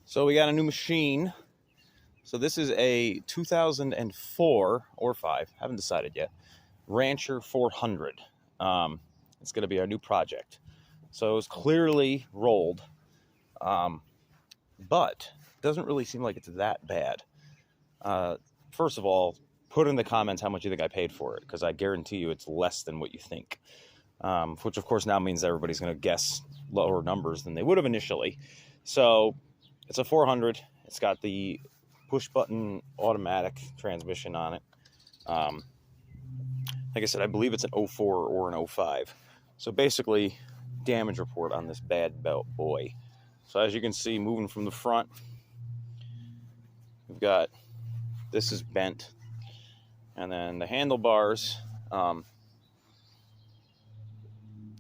So we got a new machine. So this is a 2004 or 5, haven't decided yet, Rancher 400. It's going to be our new project. So it was clearly rolled, but it doesn't really seem like it's that bad. First of all, put in the comments how much you think I paid for it, because I guarantee you it's less than what you think. Which of course now means everybody's going to guess lower numbers than they would have initially. So it's a 400. It's got the push button automatic transmission on it. Like I said, I believe it's an 04 or an 05. So basically, damage report on this bad boy. So as you can see, moving from the front, we've got, this is bent, and then the handlebars,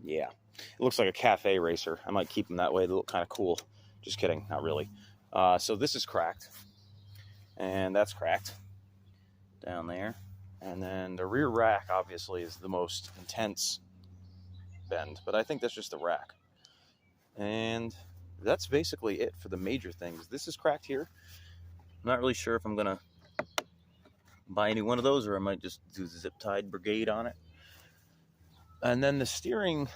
yeah, it looks like a cafe racer. I might keep them that way. They look kind of cool. Just kidding, not really. So this is cracked, and that's cracked down there. And then the rear rack obviously is the most intense bend, but I think that's just the rack. And that's basically it for the major things. This is cracked here. I'm not really sure if I'm gonna buy any one of those, or I might just do the zip tied brigade on it. And then the steering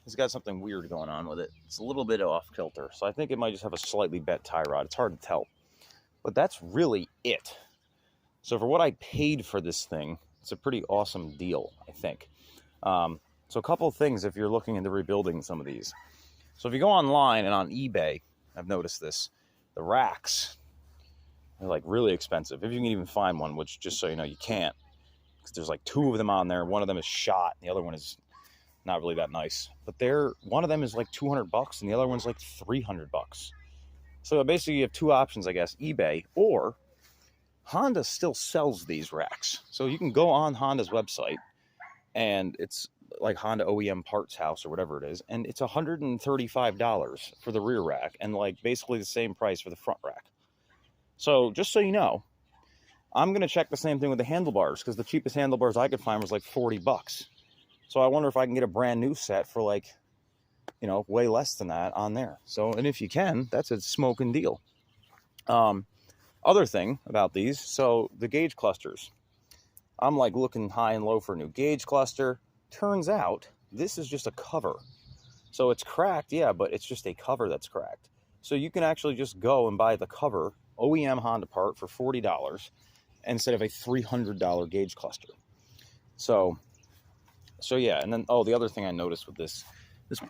has got something weird going on with it. It's a little bit off kilter, so I think it might just have a slightly bent tie rod. It's hard to tell, but that's really it. So for what I paid for this thing, it's a pretty awesome deal, I think. So a couple of things if you're looking into rebuilding some of these. So if you go online and on eBay, I've noticed this, the racks are like really expensive. If you can even find one, which just so you know, you can't. Because there's like 2 of them on there. One of them is shot, and the other one is not really that nice. But one of them is like $200 and the other one's like $300. So basically you have 2 options, I guess, eBay, or Honda still sells these racks. So you can go on Honda's website, and it's like Honda OEM Parts House or whatever it is, and it's $135 for the rear rack, and like basically the same price for the front rack. So just so you know, I'm going to check the same thing with the handlebars, because the cheapest handlebars I could find was like $40. So I wonder if I can get a brand new set for like, you know, way less than that on there. So, and if you can, that's a smoking deal. Other thing about these, so the gauge clusters. I'm like looking high and low for a new gauge cluster. Turns out this is just a cover. So it's cracked, yeah, but it's just a cover that's cracked. So you can actually just go and buy the cover, OEM Honda part, for $40 instead of a $300 gauge cluster. So yeah, and then, oh, the other thing I noticed with this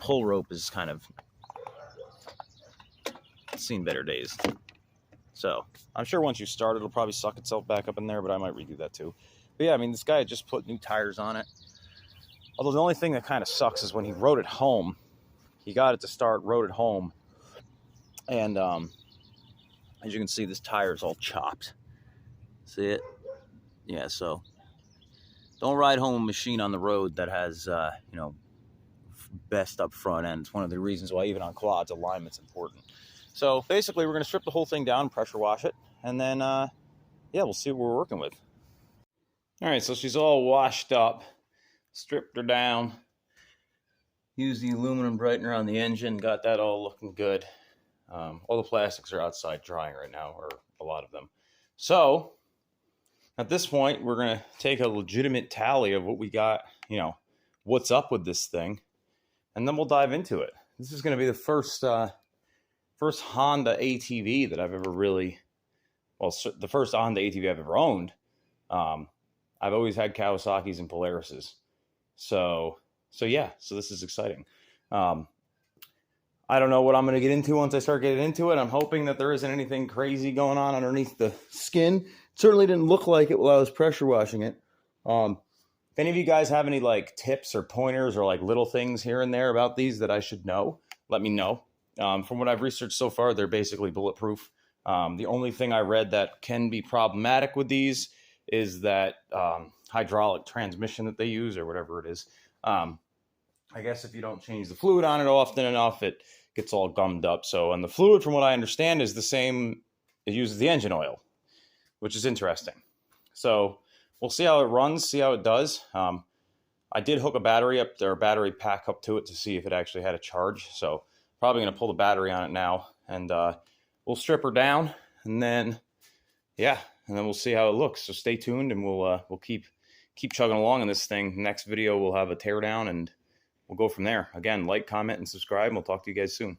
pull rope is kind of seen better days. So I'm sure once you start, it'll probably suck itself back up in there, but I might redo that too. But yeah, I mean, this guy just put new tires on it. Although the only thing that kind of sucks is when he rode it home, he got it to start, rode it home, and as you can see, this tire is all chopped. See it? Yeah, so don't ride home a machine on the road that has, you know, best up front end. It's one of the reasons why even on quads, alignment's important. So basically, we're going to strip the whole thing down, pressure wash it, and then, yeah, we'll see what we're working with. All right, so she's all washed up, stripped her down, used the aluminum brightener on the engine, got that all looking good. All the plastics are outside drying right now, or a lot of them. So at this point, we're going to take a legitimate tally of what we got, you know, what's up with this thing, and then we'll dive into it. This is going to be the first Honda ATV that I've ever really, well, the first Honda ATV I've ever owned. I've always had Kawasaki's and Polarises. So yeah, so this is exciting. I don't know what I'm going to get into once I start getting into it. I'm hoping that there isn't anything crazy going on underneath the skin. It certainly didn't look like it while I was pressure washing it. If any of you guys have any like tips or pointers or like little things here and there about these that I should know, let me know. From what I've researched so far, they're basically bulletproof. The only thing I read that can be problematic with these is that hydraulic transmission that they use, or whatever it is. I guess if you don't change the fluid on it often enough, it gets all gummed up. So, and the fluid, from what I understand, is the same. It uses the engine oil, which is interesting. So we'll see how it runs, see how it does. I did hook a battery up there, a battery pack up to it to see if it actually had a charge. So probably going to pull the battery on it now. And we'll strip her down, and then yeah, and then we'll see how it looks. So stay tuned, and we'll keep chugging along in this thing. Next video we'll have a teardown, and we'll go from there. Again, like, comment, and subscribe, and we'll talk to you guys soon.